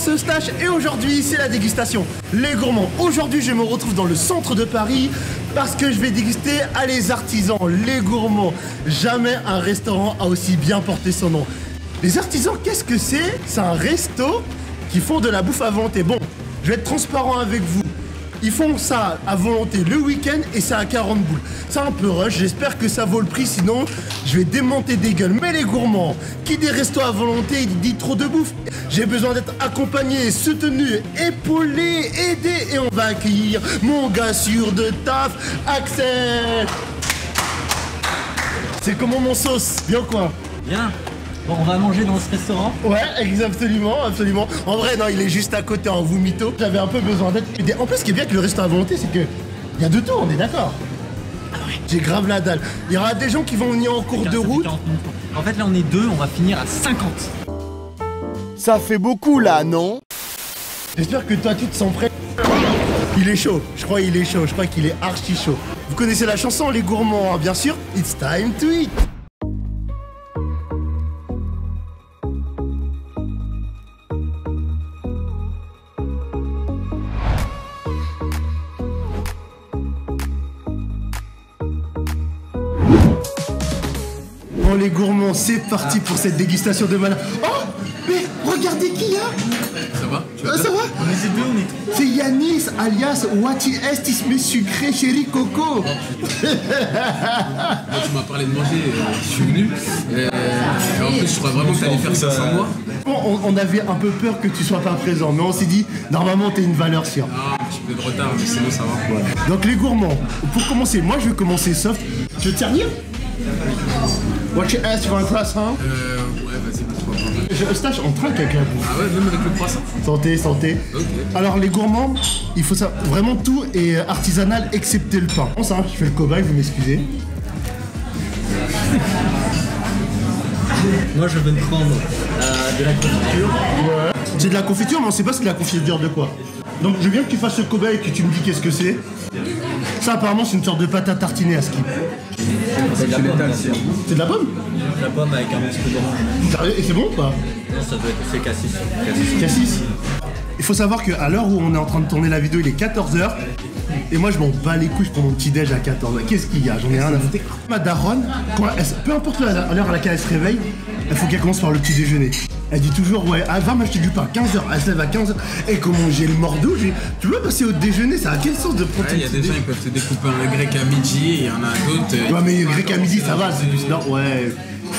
c'est Eustache et aujourd'hui c'est la dégustation. Les gourmands, aujourd'hui je me retrouve dans le centre de Paris parce que je vais déguster à les artisans, les gourmands. Jamais un restaurant a aussi bien porté son nom. Les artisans, qu'est-ce que c'est? C'est un resto qui font de la bouffe à volonté. Bon, je vais être transparent avec vous. Ils font ça à volonté le week-end et c'est à 40 boules. C'est un peu rush, j'espère que ça vaut le prix, sinon je vais démonter des gueules. Mais les gourmands, qui dit resto à volonté, il dit trop de bouffe. J'ai besoin d'être accompagné, soutenu, épaulé, aidé. Et on va accueillir mon gars sûr de taf, Axel. C'est comment mon sauce? Bien quoi? Bien. Bon, on va manger dans ce restaurant? Ouais, absolument, absolument. En vrai, non, il est juste à côté en vous mytho. J'avais un peu besoin d'aide. En plus, ce qui est bien avec le resto à volonté, c'est que il y a de tout, on est d'accord? Ah ouais. J'ai grave la dalle. Il y aura des gens qui vont venir en cours de route. En fait, là, on est deux, on va finir à 50. Ça fait beaucoup, là, non? J'espère que toi, tu te sens prêt. Il est chaud, je crois qu'il est chaud, je crois qu'il est archi chaud. Vous connaissez la chanson, les gourmands, hein, bien sûr? It's time to eat. Bon les gourmands, c'est parti pour cette dégustation de malade. Oh, mais regardez qui y a. Ça va? Ça va? On est deux, on est trois. C'est Yanis, alias Wati Estis, mes sucré chéri Coco. Moi, tu m'as parlé de manger, je suis venu. Et en plus, je crois vraiment que t'allais faire ça sans moi. Bon, on avait un peu peur que tu sois pas présent, mais on s'est dit, normalement t'es une valeur sûre. Ah, un petit peu de retard, mais sinon ça va. Ouais. Donc les gourmands, pour commencer, moi je vais commencer soft. Tu veux te servir? Watch your ass, tu veux un croissant? Ouais, vas-y, pourquoi pas. Eustache, on trinque avec la bouffe. Ah ouais, même avec le croissant? Santé, santé. Ok. Alors les gourmands, il faut ça, vraiment tout est artisanal excepté le pain. Bon, ça, je fais le cobaye, vous m'excusez. Moi, je vais me prendre de la confiture. Ouais. C'est de la confiture, mais on sait pas c'est de la confiture de quoi. Donc je veux bien que tu fasses le cobaye et que tu me dis qu'est-ce que c'est. Ça apparemment c'est une sorte de pâte à tartiner à skip. C'est de la pomme. C'est de la pomme? La pomme avec un petit peu d'orange. Et c'est bon ou pas? Non, ça doit être... C'est cassis. Cassis. Il faut savoir qu'à l'heure où on est en train de tourner la vidéo, il est 14h. Et moi je m'en bats les couilles, je prends mon petit déj à 14h. Qu'est-ce qu'il y a? J'en ai rien à foutre. Ma daronne, peu importe l'heure à laquelle elle se réveille, il faut qu'elle commence par le petit déjeuner. Elle dit toujours, ouais, elle va m'acheter du pain, 15h, elle se lève à 15h. Et comment j'ai le mordeau, tu veux passer au déjeuner, ça a quel sens de prendre? Il y a des gens qui peuvent se découper un grec à midi, et il y en a d'autres. Ouais, mais grec à midi, ça va, c'est plus. Non, ouais.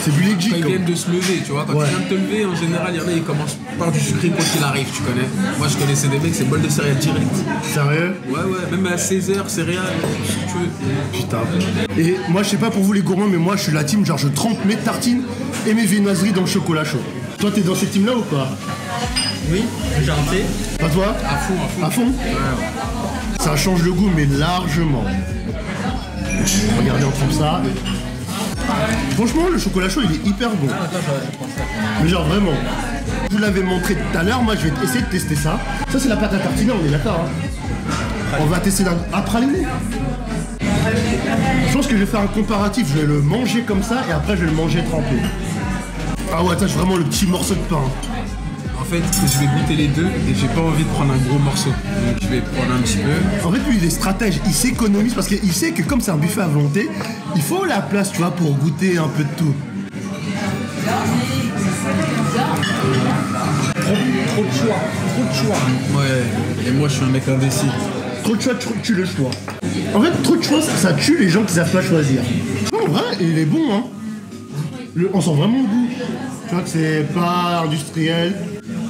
C'est du legit. Quand ils viennent de se lever, tu vois, quand tu viens de te lever, en général, il y en a, ils commencent par du sucré quoi qu'il arrive, tu connais. Moi, je connaissais des mecs, c'est bol de céréales direct. Sérieux? Ouais, même à 16h, céréales, si tu veux. Putain. Et moi, je sais pas pour vous les gourmands, mais moi, je suis la team, genre, je trempe mes tartines et mes viennoiseries dans le chocolat chaud. Toi, t'es dans cette team-là ou pas? Oui, j'ai un thé. Pas toi? À fond. À fond? Ouais. Ça change le goût, mais largement. Regardez, on trempe ça. Franchement, le chocolat chaud, il est hyper bon. Mais genre, vraiment. Je vous l'avais montré tout à l'heure, moi, je vais essayer de tester ça. Ça, c'est la pâte à tartiner, on est d'accord, hein. On va tester un praliné. Je pense que je vais faire un comparatif. Je vais le manger comme ça et après, je vais le manger trempé. Ah ouais, attache vraiment le petit morceau de pain. En fait, je vais goûter les deux et j'ai pas envie de prendre un gros morceau. Donc je vais prendre un petit peu. En fait, lui, il est stratège. Il s'économise parce qu'il sait que comme c'est un buffet à volonté, il faut la place, tu vois, pour goûter un peu de tout. Trop de choix. Ouais, et moi je suis un mec indécis. Trop de choix tue le choix. En fait, trop de choix, ça tue les gens qui savent pas choisir. Non, en vrai, il est bon, hein. On sent vraiment le goût. Tu vois que c'est pas industriel.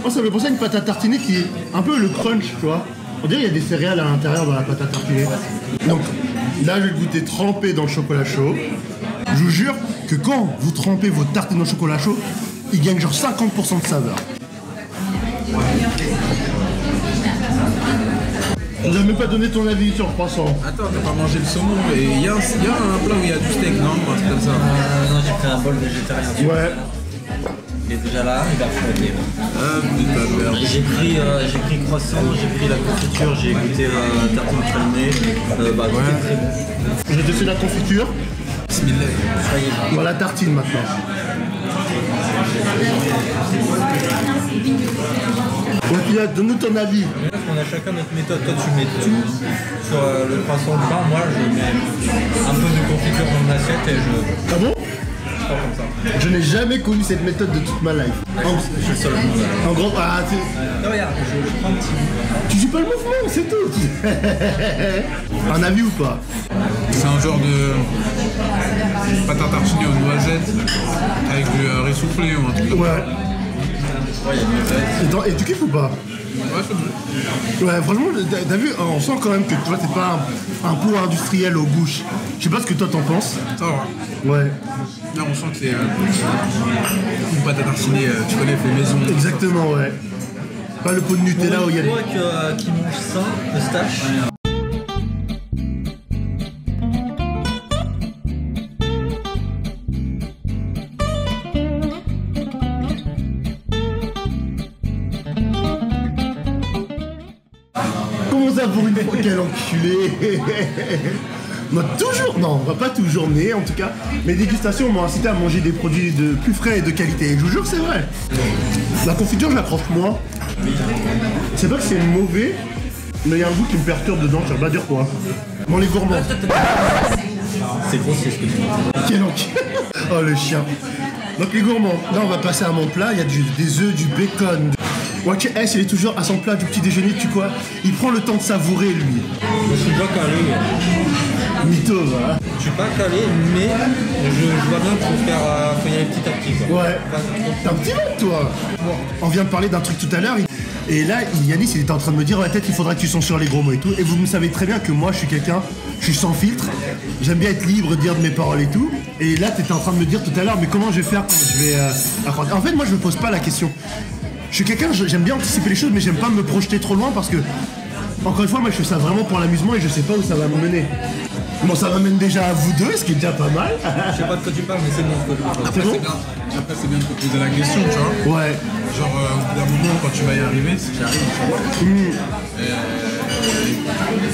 Moi, ça me fait penser à une pâte à tartiner qui est un peu le crunch, tu vois. On dirait qu'il y a des céréales à l'intérieur dans la pâte à tartiner. Donc, là, je vais le goûter trempé dans le chocolat chaud. Je vous jure que quand vous trempez vos tartines dans le chocolat chaud, il gagne genre 50% de saveur. On n'a même pas donné ton avis sur le croissant. Attends, t'as pas mangé le saumon, mais il y a un plat où il y a du steak, non? Un truc comme ça. Non, j'ai pris un bol végétarien. Ouais. Il est déjà là, il va refroidir. Ah putain de merde. J'ai pris croissant, j'ai pris la confiture, j'ai goûté la tartine pralinée. Tout est très bon. J'ai testé la confiture. Bismillah. On va la tartine maintenant. Donc là, donne-nous ton avis. On a chacun notre méthode. Toi, tu mets tout sur le croissant de pain. Moi, je mets un peu de confiture dans mon assiette et je Ah bon? prends comme ça. Je n'ai jamais connu cette méthode de toute ma life. Je suis le seul au monde. En gros, Non, regarde, je prends un petit bout. tu suis pas le mouvement, c'est tout. Un avis ou pas? C'est un genre de pâte à tartiner aux noisettes avec du riz soufflé ou un truc comme ça. Ouais. Ouais, il y a une Et tu kiffes ou pas? Ouais, c'est bon. Ouais, franchement, t'as vu, on sent quand même que tu vois, c'est pas un pot industriel aux bouches. Je sais pas ce que toi t'en penses. Ça va. Ouais, Là, on sent que c'est une pâte à tartiner, tu connais, fait maison. exactement, ouais. Pas le pot de Nutella où il y a des... Pour une fois qui mange ça, pistache. Comment ça pour une fois, quel enculé. Non, toujours, non, on va pas toujours, mais en tout cas, mes dégustations m'ont incité à manger des produits de plus frais et de qualité. Je vous jure, c'est vrai. La confiture, je l'accroche moins. C'est pas que c'est mauvais, mais il y a un goût qui me perturbe dedans, ça va dire quoi. Bon, les gourmands. C'est grossier ce que tu dis. Quel enculé. Oh, le chien. Donc, les gourmands, là, on va passer à mon plat. Il y a des œufs, du bacon. Watch S, il est toujours à son plat du petit déjeuner, tu quoi. Il prend le temps de savourer, lui. Je suis pas calé. Mytho, voilà. Je suis pas calé, mais je vois bien qu'il faut faire feuiller petit à petit. Quoi. Ouais. T'as un petit ventre, toi. On vient de parler d'un truc tout à l'heure. Et là, Yanis, il était en train de me dire, ouais, peut-être il faudra que tu censures les gros mots et tout. Et vous me savez très bien que moi, je suis quelqu'un, je suis sans filtre. J'aime bien être libre, dire de mes paroles et tout. Et là, t'étais en train de me dire tout à l'heure, mais comment je vais faire quand je vais apprendre. En fait, moi, je me pose pas la question. Je suis quelqu'un, j'aime bien anticiper les choses, mais j'aime pas me projeter trop loin parce que, encore une fois, moi, je fais ça vraiment pour l'amusement et je sais pas où ça va me mener. Bon, ça m'amène déjà à vous deux, ce qui est déjà pas mal. Je sais pas de quoi tu parles, mais c'est bon. C'est bon? Après, c'est bien de te poser la question, tu vois. Ouais. Genre, au bout d'un moment, quand tu vas y arriver, si tu y arrives, tu vois.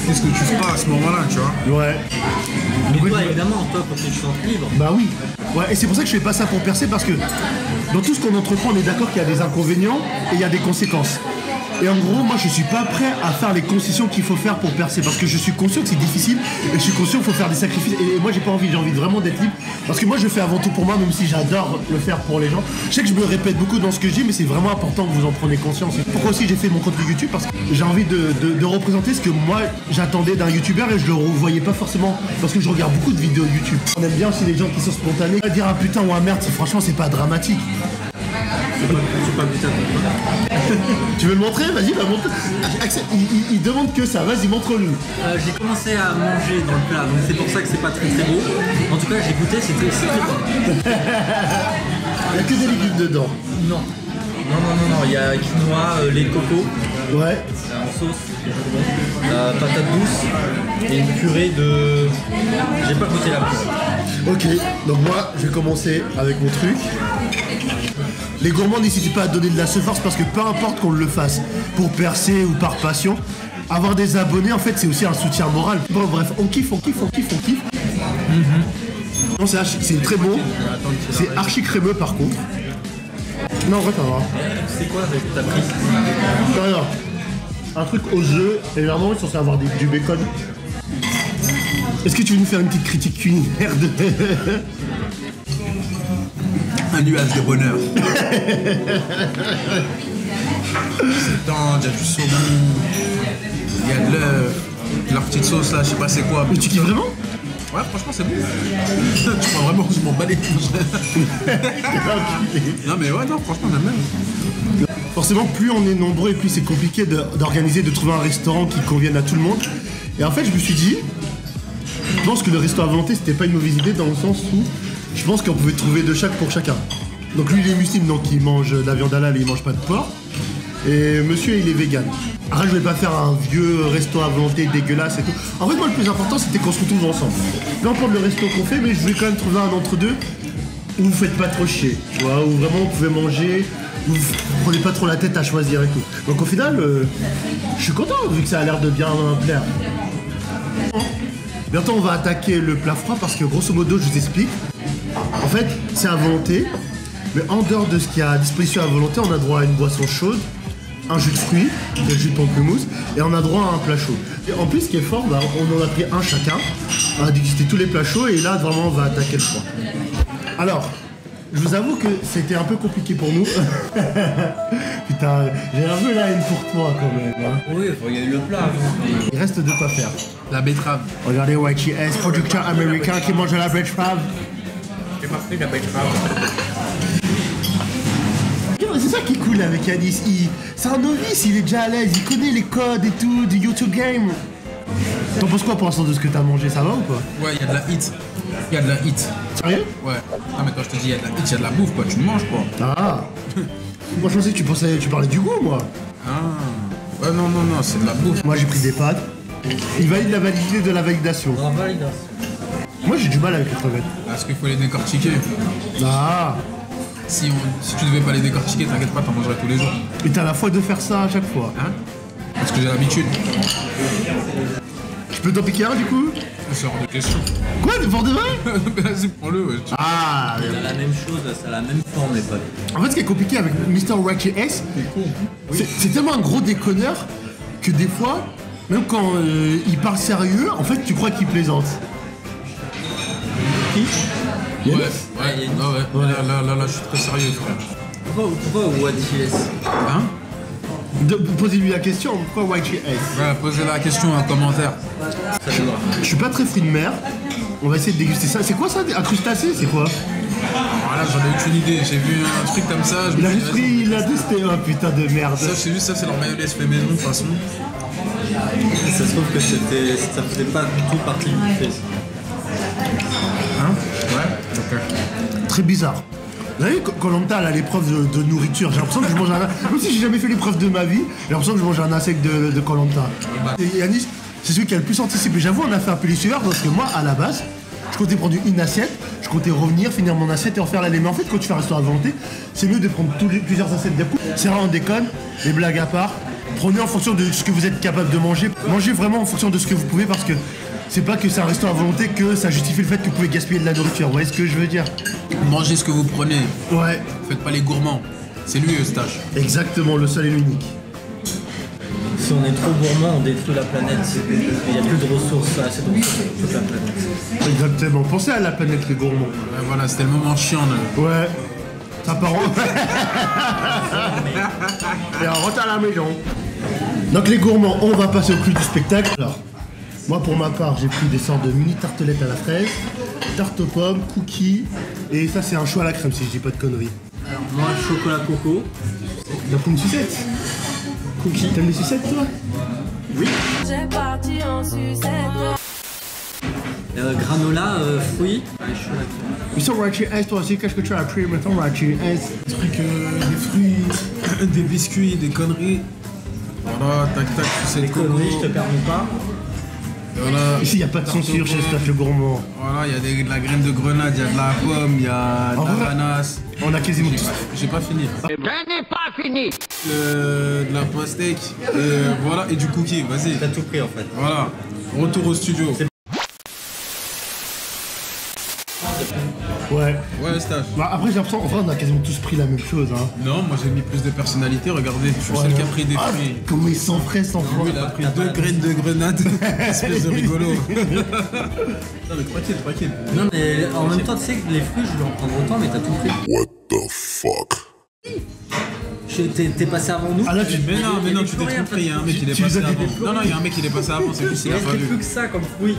Qu'est-ce que tu feras à ce moment-là, tu vois? Ouais. Mais toi, évidemment, toi, pour que tu te sentes libre. Bah oui. Ouais, et c'est pour ça que je fais pas ça pour percer parce que dans tout ce qu'on entreprend, on est d'accord qu'il y a des inconvénients et il y a des conséquences. Et en gros, moi, je suis pas prêt à faire les concessions qu'il faut faire pour percer parce que je suis conscient que c'est difficile et je suis conscient qu'il faut faire des sacrifices. Et moi, j'ai pas envie, j'ai envie vraiment d'être libre parce que moi, je fais avant tout pour moi, même si j'adore le faire pour les gens. Je sais que je me répète beaucoup dans ce que je dis, mais c'est vraiment important que vous en preniez conscience. Pourquoi aussi j'ai fait mon compte de YouTube? Parce que j'ai envie de représenter ce que moi, j'attendais d'un youtubeur et je le voyais pas forcément parce que je regarde beaucoup de vidéos YouTube. On aime bien aussi les gens qui sont spontanés. À dire un putain ou un merde, franchement, c'est pas dramatique. C'est pas putain. Tu veux le montrer? Vas-y, va montrer. Axel, il demande que ça. Vas-y, montre-le. J'ai commencé à manger dans le plat, donc c'est pour ça que c'est pas très très beau. En tout cas, j'ai goûté, c'est très bon. Il n'y a que des légumes dedans. Non. Non, il y a quinoa, lait de coco, Ouais. en sauce, patate douce et une purée de... J'ai pas goûté la purée. Ok, donc moi, je vais commencer avec mon truc. Les gourmands, n'hésitez pas à donner de la force parce que peu importe qu'on le fasse, pour percer ou par passion, avoir des abonnés, en fait, c'est aussi un soutien moral. Bon, bref, on kiffe. Non, c'est très bon. C'est archi crémeux par contre. Non, en vrai, ça va. C'est quoi avec ta prise? Alors, un truc aux œufs, et normalement, ils sont censés avoir du bacon. Est-ce que tu veux nous faire une petite critique culinaire de... Un nuage de bonheur. C'est tendre, il y a du saumon, il y a de l'œuf, de la petite sauce là, je sais pas c'est quoi. Mais tu kiffes vraiment? Ouais, franchement, c'est bon. Tu crois vraiment que je m'en bats les couilles. Non, mais ouais, non, franchement, j'aime bien. Forcément, plus on est nombreux et plus c'est compliqué d'organiser, de trouver un restaurant qui convienne à tout le monde. Et en fait, je me suis dit, je pense que le resto à volonté, c'était pas une mauvaise idée dans le sens où je pense qu'on pouvait trouver de chaque pour chacun. Donc lui, il est musulman, donc il mange de la viande halal et il mange pas de porc. Et monsieur, il est vegan. Arrête, je vais pas faire un vieux resto à volonté dégueulasse et tout. En fait, moi, le plus important, c'était qu'on se retrouve ensemble. Peu importe le resto qu'on fait, mais je voulais quand même trouver un entre-deux où vous faites pas trop chier, tu vois, où vraiment vous pouvez manger, où vous prenez pas trop la tête à choisir et tout. Donc au final, je suis content vu que ça a l'air de bien plaire. Bientôt, on va attaquer le plat froid parce que grosso modo, je vous explique. En fait, c'est à volonté, mais en dehors de ce qu'il y a à disposition à volonté, on a droit à une boisson chaude, un jus de fruits, le jus de pamplemousse, et on a droit à un plat chaud. Et en plus, ce qui est fort, bah, on en a pris un chacun, on a dégusté tous les plats chauds, et là, vraiment, on va attaquer le froid. Alors, je vous avoue que c'était un peu compliqué pour nous. Putain, j'ai un peu la haine pour toi quand même. Hein. Oui, il faut gagner le plat. Il reste de quoi faire. La betterave. Regardez YTS, producteur américain qui mange de la betterave. J'ai pas pris la betterave. C'est ça qui est cool avec Yanis. C'est un novice, il est déjà à l'aise, il connaît les codes et tout du YouTube game. T'en penses quoi pour l'instant de ce que t'as mangé, ça va ou pas? Ouais, il y a de la hit. Il y a de la hit. Sérieux? Ouais. Ah mais quand je te dis il y a de la hit, il y a de la bouffe quoi, tu manges quoi. Ah. Moi je pensais que tu parlais du goût moi. Ah. Ouais non, c'est de la bouffe. Moi j'ai pris des pâtes. Il valide la validité de la validation. En validation. Moi j'ai du mal avec les crevettes. Est-ce qu'il faut les décortiquer? Ah. Si tu devais pas les décortiquer, t'inquiète pas, t'en mangerais tous les jours. Et t'as la foi de faire ça à chaque fois. Hein? Parce que j'ai l'habitude. Je peux t'en piquer un du coup? C'est hors de question. Quoi, pour de vrai? Vas-y, prends-le, ouais. Ah. C'est la même chose, c'est la même forme, mais pas. En fait, ce qui est compliqué avec Mr. Ratchet S, c'est tellement un gros déconneur que des fois, même quand il parle sérieux, en fait, tu crois qu'il plaisante. Ouais, Yannis. là, je suis très sérieux, frère. Pourquoi YTS? Hein? Posez-lui la question, pourquoi YTS? Ouais, posez la question en commentaire. Ça donnera. Je suis pas très fruit de mer. On va essayer de déguster ça. C'est quoi ça? Un crustacé? C'est quoi? Voilà, j'en ai aucune idée. J'ai vu un truc comme ça. Je Il me a suis juste dit, pris, il a testé. Oh putain de merde. ça, c'est juste ça, c'est leur mayonnaise fait maison de toute façon. Ça se trouve que ça faisait pas du tout partie du buffet. Hein? Ouais. Ok. Très bizarre. Vous savez, quand on a l'épreuve de nourriture, j'ai l'impression que je mange un... Même si j'ai jamais fait l'épreuve de ma vie, j'ai l'impression que je mange un insecte de Koh Lanta. Et Yanis, c'est celui qui a le plus anticipé. J'avoue, on a fait un peu les suiveurs parce que moi, à la base, je comptais prendre une assiette, je comptais revenir, finir mon assiette et en faire l'aller. Mais en fait, quand tu fais un restaurant à volonté, c'est mieux de prendre plusieurs assiettes d'un coup. C'est rare, on déconne, les blagues à part. Prenez en fonction de ce que vous êtes capable de manger. Mangez vraiment en fonction de ce que vous pouvez parce que c'est pas que c'est un restaurant à volonté que ça justifie le fait que vous pouvez gaspiller de la nourriture. Vous voyez ce que je veux dire? Mangez ce que vous prenez. Ouais, Faites pas les gourmands. C'est lui, Eustache. exactement, le seul et l'unique. Si on est trop gourmand, on détruit la planète. Il n'y a plus de ressources, assez de ressources sur toute la planète. Exactement. Pensez à la planète, les gourmands. Ouais, voilà, c'était le moment chiant. Là. Ouais. Ça part en... Et on rentre à la maison. Donc les gourmands, on va passer au clou du spectacle. Alors, moi pour ma part, j'ai pris des sortes de mini tartelettes à la fraise, tarte aux pommes, cookies, et ça c'est un choix à la crème si je dis pas de conneries. Alors, moi, chocolat coco. T'as pris une sucette? Cookie. T'aimes les sucettes toi? Oui. J'ai parti en sucette. Granola, fruits. Ouais, je suis là. Mr. Ratchet S, toi aussi, qu'est-ce que tu as appris, Mr. Ratchet S? Des trucs, des fruits, des biscuits, des conneries. Voilà, tac tac, tu sais Les de coco. conneries, je te permets pas. Voilà. Ici, il n'y a pas de censure chez Staff le gourmand. Voilà, il y a de la graine de grenade, il y a de la pomme, il y a de En vrai, l'ananas. On a quasiment tous. J'ai pas fini. Je n'ai pas fini. De la pastèque, et voilà, et du cookie, vas-y. T'as tout pris en fait. Voilà, retour au studio. Ouais. Ouais, stage. Bah, après, j'ai l'impression, en vrai, on a quasiment tous pris la même chose. Hein. Non, moi j'ai mis plus de personnalité, regardez, je suis celle qui a pris des Ah, fruits. comment ils sont frais, sans froid. Lui, il a pris 2 graines de grenade, espèce de rigolo. Non mais tranquille. Non, mais en même temps, tu sais que les fruits, je vais en prendre autant, mais t'as tout pris. What the fuck? T'es passé avant nous. Ah là, tu... Mais non, tu t'es trompé, il y a un mec qui est Tu passé les as avant. dit Non, il y a un mec qui est passé avant, c'est juste Il qu'il a restait pas vu. plus que ça comme fruit.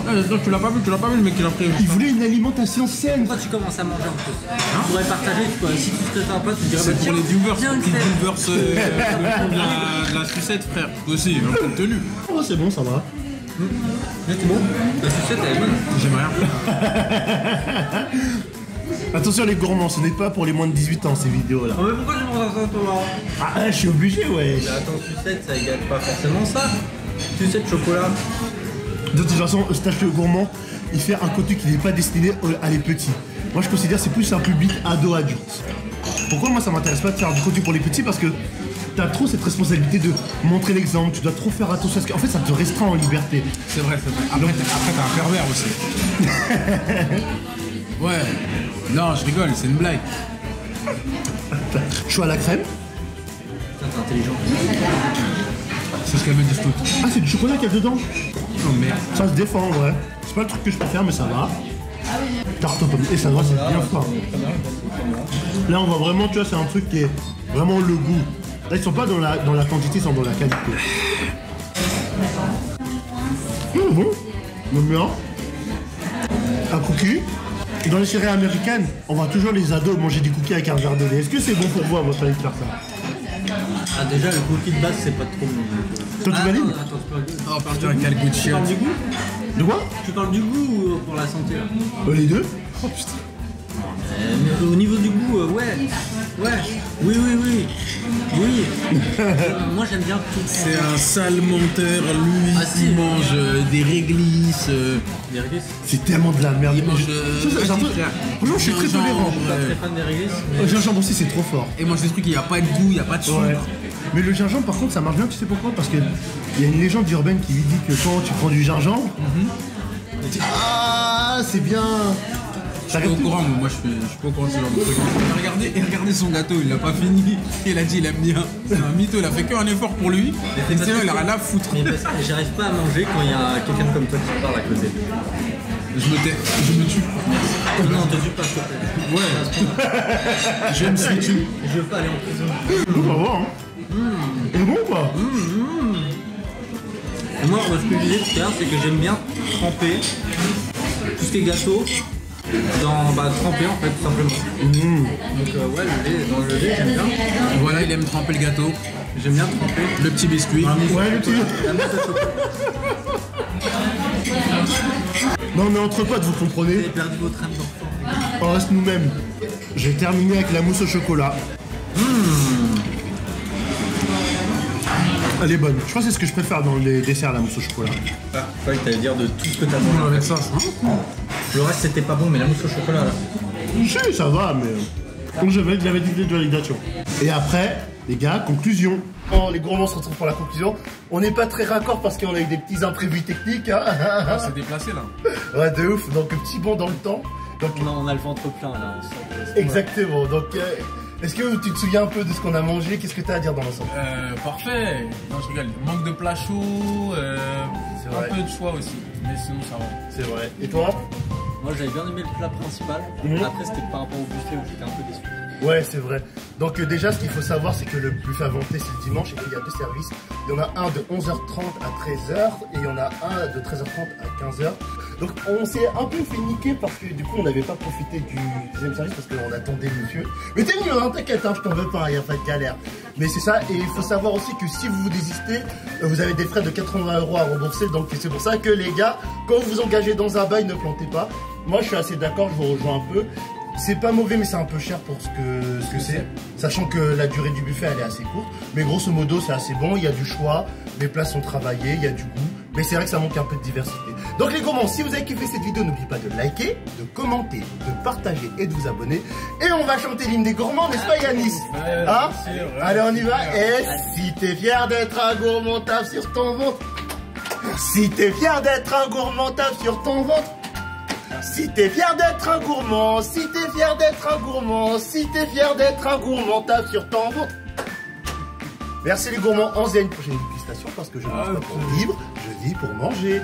Non, tu l'as pas vu, le mec qui l'a pris. Il voulait une alimentation saine. Pourquoi tu commences à manger un peu? Tu pourrais partager, tu vois. Si tu te fais un pote, tu dirais C'est bah, pour les viewers, tiens, pour qu'ils Axel. bouleversent le fond de la sucette, frère. Aussi, un peu de tenue. Oh, c'est bon, ça va. C'est bon. La sucette, elle est bonne. J'aime rien. Attention les gourmands, ce n'est pas pour les moins de 18 ans ces vidéos là. Oh, mais pourquoi je mange ça, toi? Ah, je suis obligé, ouais. Attends, sucette, ça égale pas forcément ça. Sucette, chocolat. De toute façon, Stache le gourmand, il fait un contenu qui n'est pas destiné à les petits. Moi je considère que c'est plus un public ado-adulte. Pourquoi moi ça m'intéresse pas de faire du contenu pour les petits? Parce que t'as trop cette responsabilité de montrer l'exemple, tu dois trop faire attention à ce que... En fait ça te restreint en liberté. C'est vrai. Après, t'as un pervers aussi. Ouais. Non, je rigole, c'est une blague. Choix à la crème. c'est intelligent. C'est ce qu'elle me dit toutes. Ah, c'est du chocolat qu'il y a dedans. Non mais. Ça se défend en vrai. C'est pas le truc que je préfère, mais ça va. Tarte aux pommes. Et ça doit, c'est bien fort. Là, on voit vraiment, tu vois, c'est un truc qui est vraiment le goût. Là, ils sont pas dans la quantité, ils sont dans la qualité. Bon, j'aime bien. Un cookie. Et dans les séries américaines, on voit toujours les ados manger des cookies avec un verre de lait. Est-ce que c'est bon pour vous, à votre avis, de faire ça? Ah, déjà, le cookie de base, c'est pas trop bon. Toi, tu valides? Attends, tu parles Oh, on parle d'un quel goût de tu chien. parles du goût? De quoi? Tu parles du goût ou pour la santé là? Les deux? Oh putain. Mais au niveau du goût, ouais. Ouais. Oui. Moi, j'aime bien tout. C'est un sale menteur, lui, Ah, si. il mange des réglisses. Des réglisses. C'est tellement de la merde. Il mange. C'est un peu- Franchement, je suis très tolérant. Je suis pas très fan des réglisses, mais... Le gingembre aussi, c'est trop fort. Et mange des trucs, il n'y a pas de goût, il n'y a pas de sucre. Ouais. Mais le gingembre, par contre, ça marche bien, tu sais pourquoi? Parce qu'il y a une légende urbaine qui lui dit que quand tu prends du gingembre, il dit, ah, c'est bien. Je suis pas au courant, moi je suis pas au courant de ce genre de truc. Regardez son gâteau, il l'a pas fini. Il a dit il aime bien. C'est un mytho, il a fait qu'un effort pour lui. Et sinon il a rien à foutre. Mais parce que j'arrive pas à manger quand il y a quelqu'un comme toi qui parle à côté. Je me tais, je me tue. Non, te tue pas, s'il te plaît. Ouais. Je me suis tué. Je veux pas aller en prison. On va voir, hein. C'est bon ou pas? Moi, ce que je disais tout à l'heure, c'est que j'aime bien tremper tout ce qui est gâteau tremper en fait, tout simplement. Donc ouais, le lait, dans le lait, j'aime bien. Voilà, il aime tremper le gâteau. J'aime bien tremper. Le petit biscuit. Ouais, le petit. La mousse au chocolat. Non, mais entre potes, vous Vous comprenez, avez perdu votre âme d'enfant. on reste nous-mêmes. J'ai terminé avec la mousse au chocolat. Elle est bonne. Je crois que c'est ce que je préfère dans les desserts, la mousse au chocolat. Ah, je croyais que t'allais dire de tout ce que t'as mangé. Avec ça, Le reste c'était pas bon, mais la mousse au chocolat là. Si, ça va, mais... Donc j'avais dit de validation. Et après, les gars, conclusion. Oh, les gourmands se retrouvent pour la conclusion. On n'est pas très raccord parce qu'on a eu des petits imprévus techniques. Hein. c'est déplacé là. Ouais, de ouf. Donc, petit bond dans le temps. Donc, On a le ventre plein là. exactement. Donc, est-ce que tu te souviens un peu de ce qu'on a mangé? Qu'est-ce que tu as à dire dans l'ensemble? Parfait. Non, je rigole. Manque de plat chaud, C'est vrai. un peu de choix aussi. Mais sinon, ça va. C'est vrai. Et toi? Moi j'avais bien aimé le plat principal. Après c'était par rapport au buffet où j'étais un peu déçu. Ouais, c'est vrai. Donc déjà, ce qu'il faut savoir, c'est que le buffet favorisé, c'est le dimanche et qu'il y a deux services. Il y en a un de 11h30 à 13h et il y en a un de 13h30 à 15h. Donc on s'est un peu fait niquer parce que du coup, on n'avait pas profité du deuxième service parce qu'on attendait monsieur. Mais t'es mieux, hein, t'inquiète, hein, je t'en veux pas, il n'y a pas de galère. Mais c'est ça, et il faut savoir aussi que si vous désistez, vous avez des frais de 80 € à rembourser. Donc c'est pour ça que les gars, quand vous vous engagez dans un bail, ne plantez pas. Moi, je suis assez d'accord, je vous rejoins un peu. C'est pas mauvais, mais c'est un peu cher pour ce que c'est. Sachant que la durée du buffet, elle est assez courte. Mais grosso modo, c'est assez bon. Il y a du choix, les plats sont travaillés, il y a du goût. Mais c'est vrai que ça manque un peu de diversité. Donc les gourmands, si vous avez kiffé cette vidéo, n'oubliez pas de liker, de commenter, de partager et de vous abonner. Et on va chanter l'hymne des gourmands, n'est-ce pas Yanis? Hein? Allez, on y va. Et si t'es fier d'être un gourmand, tape sur ton ventre. Si t'es fier d'être un gourmand, tape sur ton ventre. Si t'es fier d'être un gourmand, si t'es fier d'être un gourmand, si t'es fier d'être un gourmand, tape sur ton ventre. Merci les gourmands, on se dit à une prochaine dégustation parce que je mange pas pour vivre, je vis pour manger.